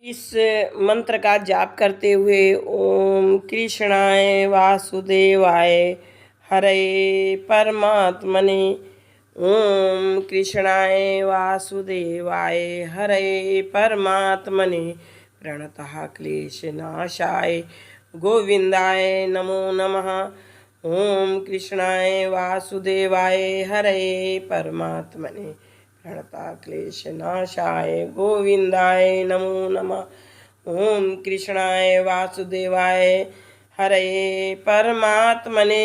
इस मंत्र का जाप करते हुए ओम कृष्णाय वासुदेवाय हरे परमात्मने ओम कृष्णाय वासुदेवाय हरे परमात्मने प्रणतः क्लेशनाशाय गोविंदाय नमो नमः। ओम कृष्णाय वासुदेवाय हरे परमात्मने प्रणता क्लेशनाशाय गोविंदाय नमो नमः। ओम कृष्णाय वासुदेवाय हरे परमात्मने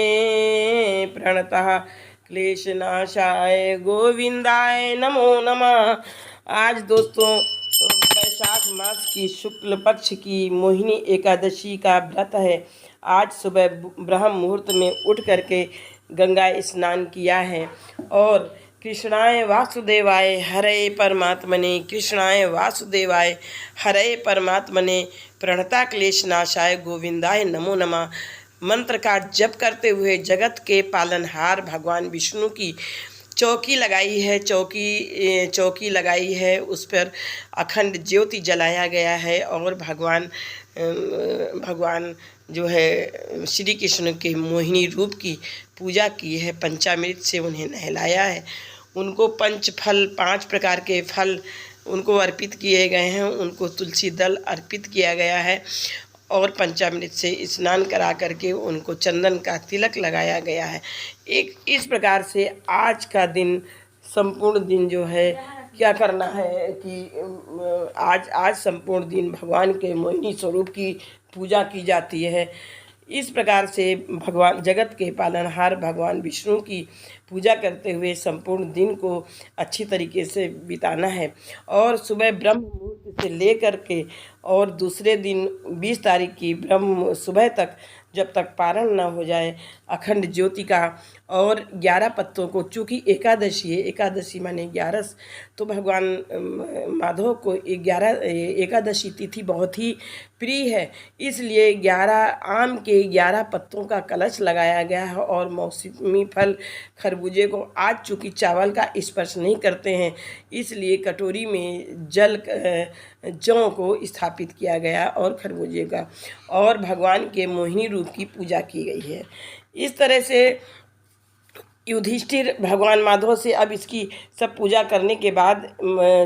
प्रणतः क्लेशनाशाय गोविंदाय नमो नमः। आज दोस्तों वैशाख मास की शुक्ल पक्ष की मोहिनी एकादशी का व्रत है। आज सुबह ब्रह्म मुहूर्त में उठ करके गंगा स्नान किया है और कृष्णाय वासुदेवाय हरे परमात्मने कृष्णाय वासुदेवाय हरे परमात्मने प्रणता क्लेशनाशाय गोविंदाय नमो नमः मंत्र का जप करते हुए जगत के पालनहार भगवान विष्णु की चौकी लगाई है। चौकी लगाई है, उस पर अखंड ज्योति जलाया गया है और भगवान जो है श्री कृष्ण के मोहिनी रूप की पूजा की है। पंचामृत से उन्हें नहलाया है। उनको पंच फल 5 प्रकार के फल उनको अर्पित किए गए हैं। उनको तुलसी दल अर्पित किया गया है और पंचामृत से स्नान करा करके उनको चंदन का तिलक लगाया गया है। एक इस प्रकार से आज का दिन संपूर्ण दिन जो है क्या करना है कि आज संपूर्ण दिन भगवान के मोहिनी स्वरूप की पूजा की जाती है। इस प्रकार से भगवान जगत के पालनहार भगवान विष्णु की पूजा करते हुए संपूर्ण दिन को अच्छी तरीके से बिताना है और सुबह ब्रह्म मुहूर्त से लेकर के और दूसरे दिन 20 तारीख की ब्रह्म सुबह तक जब तक पारण न हो जाए अखंड ज्योति का और 11 पत्तों को, चूँकि एकादशी है, एकादशी माने 11, तो भगवान माधव को 11 एकादशी तिथि बहुत ही प्रिय है, इसलिए 11 आम के 11 पत्तों का कलश लगाया गया है और मौसमी फल खरबूजे को आज चूँकि चावल का स्पर्श नहीं करते हैं इसलिए कटोरी में जौ को स्थापित किया गया और खरबूजे का और भगवान के मोहिनी रूप की पूजा की गई है। इस तरह से युधिष्ठिर भगवान माधव से अब इसकी सब पूजा करने के बाद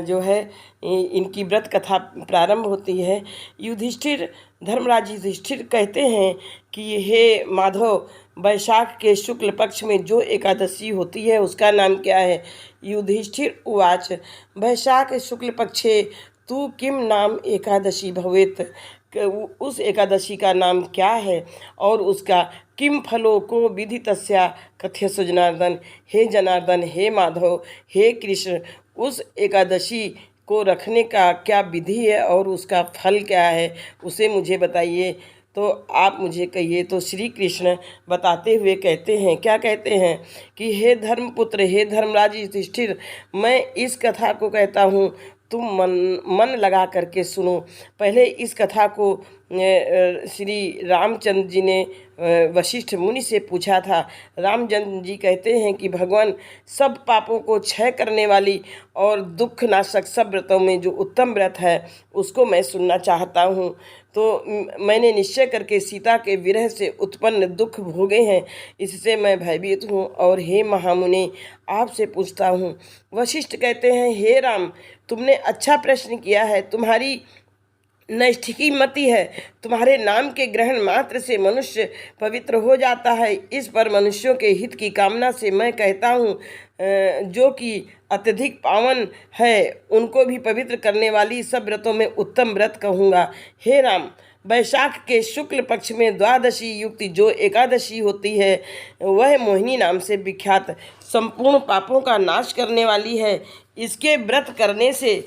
जो है इनकी व्रत कथा प्रारंभ होती है। युधिष्ठिर धर्मराज युधिष्ठिर कहते हैं कि हे माधव, वैशाख के शुक्ल पक्ष में जो एकादशी होती है उसका नाम क्या है। युधिष्ठिर उवाच वैशाख शुक्ल पक्षे तू किम नाम एकादशी भवेत, उस एकादशी का नाम क्या है और उसका किम फलो को विधि तस्या कथ्यसु जनार्दन। हे जनार्दन, हे माधव, हे कृष्ण, उस एकादशी को रखने का क्या विधि है और उसका फल क्या है उसे मुझे बताइए, तो आप मुझे कहिए। तो श्री कृष्ण बताते हुए कहते हैं, क्या कहते हैं कि हे धर्मपुत्र, हे धर्मराज युधिष्ठिर, मैं इस कथा को कहता हूँ, तुम मन लगा करके सुनो। पहले इस कथा को श्री रामचंद्र जी ने वशिष्ठ मुनि से पूछा था। रामचंद्र जी कहते हैं कि भगवान, सब पापों को क्षय करने वाली और दुख नाशक सब व्रतों में जो उत्तम व्रत है उसको मैं सुनना चाहता हूँ। तो मैंने निश्चय करके सीता के विरह से उत्पन्न दुख भोगे हैं, इससे मैं भयभीत हूँ और हे महामुनि आपसे पूछता हूँ। वशिष्ठ कहते हैं, हे राम, तुमने अच्छा प्रश्न किया है। तुम्हारी नैष्ठिकी मति है। तुम्हारे नाम के ग्रहण मात्र से मनुष्य पवित्र हो जाता है। इस पर मनुष्यों के हित की कामना से मैं कहता हूँ, जो कि अत्यधिक पावन है उनको भी पवित्र करने वाली सब व्रतों में उत्तम व्रत कहूँगा। हे राम, वैशाख के शुक्ल पक्ष में द्वादशी युक्त जो एकादशी होती है वह मोहिनी नाम से विख्यात संपूर्ण पापों का नाश करने वाली है। इसके व्रत करने से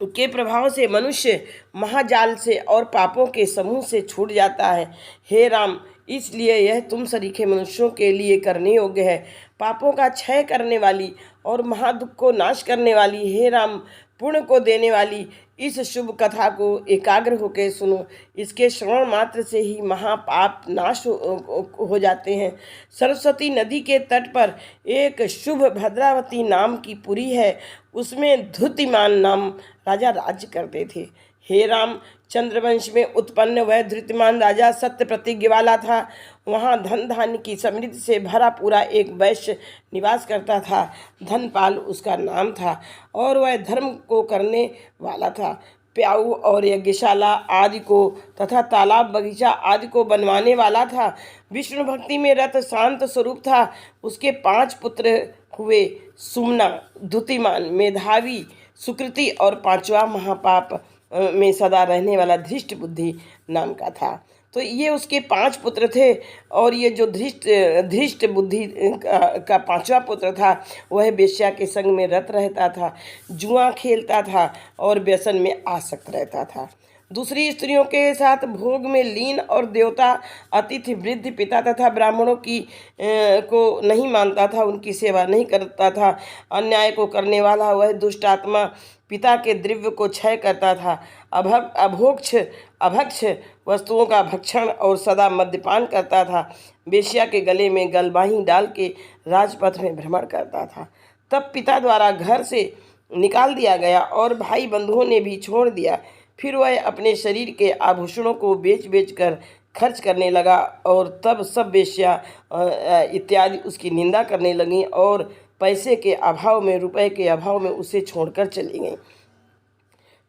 के प्रभाव से मनुष्य महाजाल से और पापों के समूह से छूट जाता है। हे राम, इसलिए यह तुम सरीखे मनुष्यों के लिए करने योग्य है। पापों का क्षय करने वाली और महादुख को नाश करने वाली, हे राम, पुण्य को देने वाली इस शुभ कथा को एकाग्र होकर सुनो। इसके श्रवण मात्र से ही महापाप नाश हो जाते हैं। सरस्वती नदी के तट पर एक शुभ भद्रावती नाम की पुरी है। उसमें धृतिमान नाम राजा राज्य करते थे। हे राम, चंद्रवंश में उत्पन्न वह धृतिमान राजा सत्य प्रतिज्ञा वाला था। वहाँ धन धान्य की समृद्धि से भरा पूरा एक वैश्य निवास करता था। धनपाल उसका नाम था और वह धर्म को करने वाला था। प्याऊ और यज्ञशाला आदि को तथा तालाब बगीचा आदि को बनवाने वाला था। विष्णु भक्ति में रत शांत स्वरूप था। उसके 5 पुत्र हुए, सुमना, द्युतिमान, मेधावी, सुकृति और 5वां महापाप में सदा रहने वाला धृष्ट बुद्धि नाम का था। तो ये उसके 5 पुत्र थे और ये जो धृष्ट बुद्धि का 5वां पुत्र था वह वेश्या के संग में रत रहता था, जुआ खेलता था और व्यसन में आसक्त रहता था। दूसरी स्त्रियों के साथ भोग में लीन और देवता, अतिथि, वृद्ध, पिता तथा ब्राह्मणों की को नहीं मानता था, उनकी सेवा नहीं करता था। अन्याय को करने वाला वह दुष्ट आत्मा पिता के द्रव्य को क्षय करता था। अभक्ष वस्तुओं का भक्षण और सदा मद्यपान करता था। वेश्या के गले में गलबाही डाल के राजपथ में भ्रमण करता था। तब पिता द्वारा घर से निकाल दिया गया और भाई बंधुओं ने भी छोड़ दिया। फिर वह अपने शरीर के आभूषणों को बेच कर खर्च करने लगा और तब सब वेश्या इत्यादि उसकी निंदा करने लगी और पैसे के अभाव में, रुपए के अभाव में उसे छोड़कर चली गई।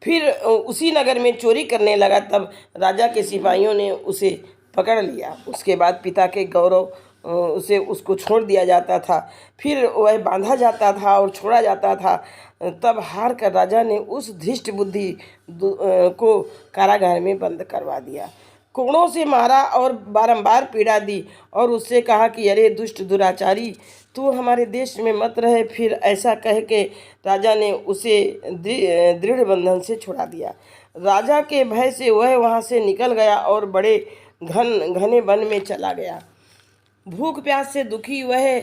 फिर उसी नगर में चोरी करने लगा। तब राजा के सिपाहियों ने उसे पकड़ लिया। उसके बाद पिता के गौरव उसको छोड़ दिया जाता था। फिर वह बांधा जाता था और छोड़ा जाता था। तब हार कर राजा ने उस धृष्ट बुद्धि को कारागार में बंद करवा दिया, कोड़ों से मारा और बारंबार पीड़ा दी और उससे कहा कि अरे दुष्ट दुराचारी, तू हमारे देश में मत रहे। फिर ऐसा कह के राजा ने उसे दृढ़ बंधन से छुड़ा दिया। राजा के भय से वह वहाँ से निकल गया और बड़े घने वन में चला गया। भूख प्यास से दुखी वह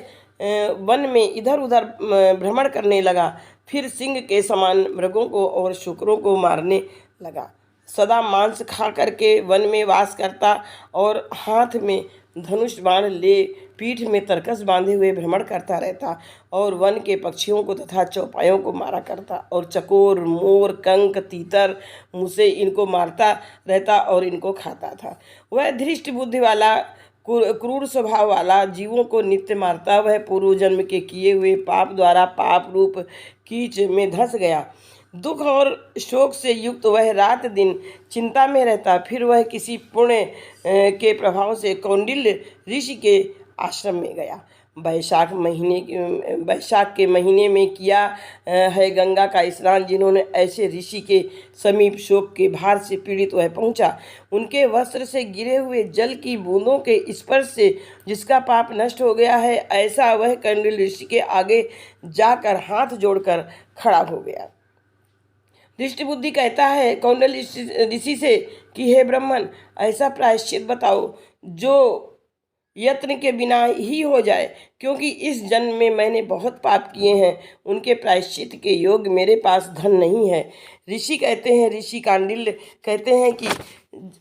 वन में इधर उधर भ्रमण करने लगा। फिर सिंह के समान मृगों को और शुकरों को मारने लगा। सदा मांस खा करके वन में वास करता और हाथ में धनुष बाण ले पीठ में तरकस बांधे हुए भ्रमण करता रहता और वन के पक्षियों को तथा चौपायों को मारा करता और चकोर, मोर, कंक, तीतर, मूसे इनको मारता रहता और इनको खाता था। वह धृष्ट बुद्धि वाला, क्रूर स्वभाव वाला, जीवों को नित्य मारता। वह पूर्व जन्म के किए हुए पाप द्वारा पाप रूप कीच में धंस गया। दुख और शोक से युक्त वह रात दिन चिंता में रहता। फिर वह किसी पुण्य के प्रभाव से कौंडिल्य ऋषि के आश्रम में गया। वैशाख के महीने में किया है गंगा का स्नान। जिन्होंने ऐसे ऋषि के समीप शोक के भार से पीड़ित वह पहुंचा। उनके वस्त्र से गिरे हुए जल की बूंदों के स्पर्श से जिसका पाप नष्ट हो गया है, ऐसा वह कौंडिल्य ऋषि के आगे जाकर हाथ जोड़कर खड़ा हो गया। दृष्टि बुद्धि कहता है कौंडिल्य ऋषि से कि हे ब्राह्मण, ऐसा प्रायश्चित बताओ जो यत्न के बिना ही हो जाए, क्योंकि इस जन्म में मैंने बहुत पाप किए हैं। उनके प्रायश्चित के योग्य मेरे पास धन नहीं है। ऋषि कौंडिल्य कहते हैं कि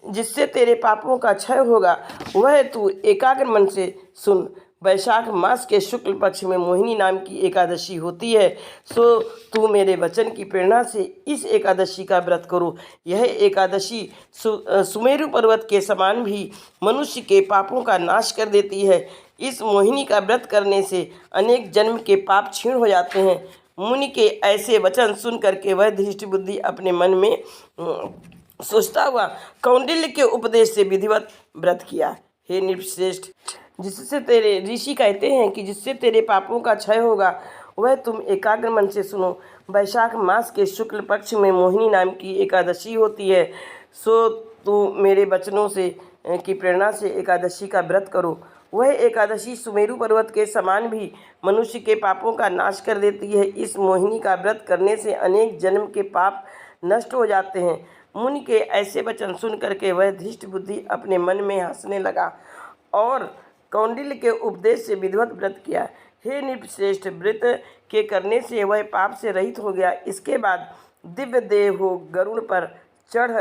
जिससे तेरे पापों का क्षय होगा वह तू एकाग्र मन से सुन। वैशाख मास के शुक्ल पक्ष में मोहिनी नाम की एकादशी होती है। सो तू मेरे वचन की प्रेरणा से इस एकादशी का व्रत करो। यह एकादशी सुमेरु पर्वत के समान भी मनुष्य के पापों का नाश कर देती है। इस मोहिनी का व्रत करने से अनेक जन्म के पाप क्षीण हो जाते हैं। मुनि के ऐसे वचन सुन करके वह धृष्ट बुद्धि अपने मन में सोचता हुआ कौंडिल्य के उपदेश से विधिवत व्रत किया। हे नृपश्रेष्ठ, जिससे तेरे ऋषि कहते हैं कि जिससे तेरे पापों का क्षय होगा वह तुम एकाग्र मन से सुनो। वैशाख मास के शुक्ल पक्ष में मोहिनी नाम की एकादशी होती है। सो तू मेरे वचनों से की प्रेरणा से एकादशी का व्रत करो। वह एकादशी सुमेरु पर्वत के समान भी मनुष्य के पापों का नाश कर देती है। इस मोहिनी का व्रत करने से अनेक जन्म के पाप नष्ट हो जाते हैं। मुनि के ऐसे वचन सुन करके वह धृष्ट बुद्धि अपने मन में हंसने लगा और कौंडिल्य के उपदेश से विधिवत व्रत किया। हे नृपश्रेष्ठ, व्रत के करने से वह पाप से रहित हो गया। इसके बाद दिव्य देह हो गरुड़ पर चढ़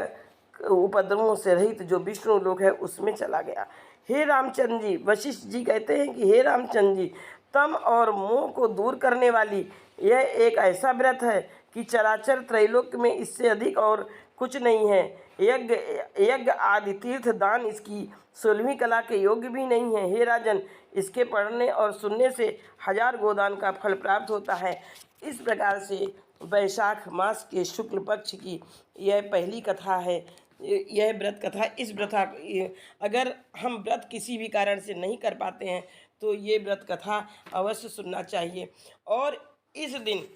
उपद्रवों से रहित जो विष्णु लोक है उसमें चला गया। हे रामचंद्र जी, वशिष्ठ जी कहते हैं कि हे रामचंद्र जी, तम और मोह को दूर करने वाली यह एक ऐसा व्रत है कि चराचर त्रैलोक्य में इससे अधिक और कुछ नहीं है। यज्ञ यज्ञ आदि तीर्थ दान इसकी 16वीं कला के योग्य भी नहीं है। हे राजन, इसके पढ़ने और सुनने से 1000 गोदान का फल प्राप्त होता है। इस प्रकार से वैशाख मास के शुक्ल पक्ष की यह पहली कथा है। यह व्रत कथा, इस व्रत अगर हम व्रत किसी भी कारण से नहीं कर पाते हैं तो ये व्रत कथा अवश्य सुनना चाहिए। और इस दिन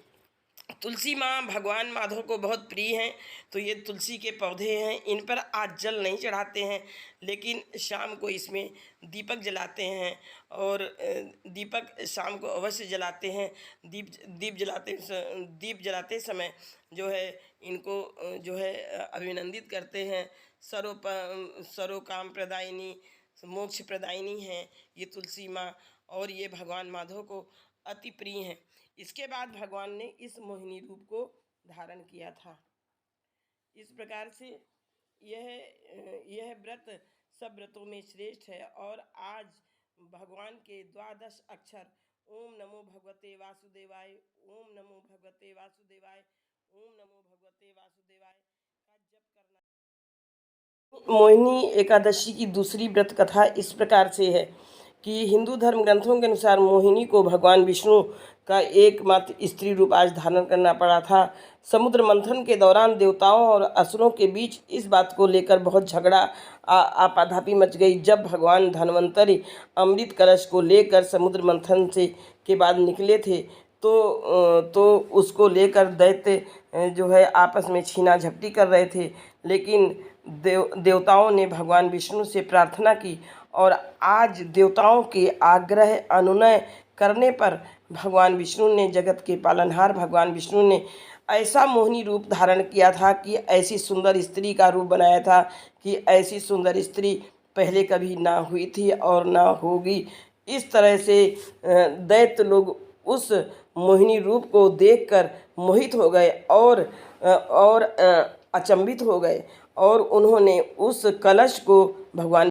तुलसी माँ भगवान माधव को बहुत प्रिय हैं, तो ये तुलसी के पौधे हैं, इन पर आज जल नहीं चढ़ाते हैं, लेकिन शाम को इसमें दीपक जलाते हैं। और दीपक शाम को अवश्य जलाते हैं। दीप जलाते समय जो है इनको जो है अभिनंदित करते हैं। सरोकाम प्रदायिनी, मोक्ष प्रदायिनी हैं ये तुलसी माँ, और ये भगवान माधव को अति प्रिय हैं। इसके बाद भगवान ने इस मोहिनी रूप को धारण किया था। इस प्रकार से यह व्रत सब व्रतों में श्रेष्ठ है। और आज भगवान के 12 अक्षर ओम नमो भगवते वासुदेवाय, ओम नमो भगवते वासुदेवाय, ओम नमो भगवते वासुदेवाय का जप करना। मोहिनी एकादशी की दूसरी व्रत कथा इस प्रकार से है कि हिंदू धर्म ग्रंथों के अनुसार मोहिनी को भगवान विष्णु का एकमात्र स्त्री रूप आज धारण करना पड़ा था। समुद्र मंथन के दौरान देवताओं और असुरों के बीच इस बात को लेकर बहुत झगड़ा आपाधापी मच गई। जब भगवान धन्वंतरि अमृत कलश को लेकर समुद्र मंथन के बाद निकले थे तो उसको लेकर दैत्य जो है आपस में छीना झपटी कर रहे थे, लेकिन देवताओं ने भगवान विष्णु से प्रार्थना की और आज देवताओं के आग्रह अनुनय करने पर भगवान विष्णु ने, जगत के पालनहार भगवान विष्णु ने ऐसा मोहिनी रूप धारण किया था कि ऐसी सुंदर स्त्री का रूप बनाया था कि ऐसी सुंदर स्त्री पहले कभी ना हुई थी और ना होगी। इस तरह से दैत्य लोग उस मोहिनी रूप को देखकर मोहित हो गए और अचंभित हो गए, और उन्होंने उस कलश को भगवान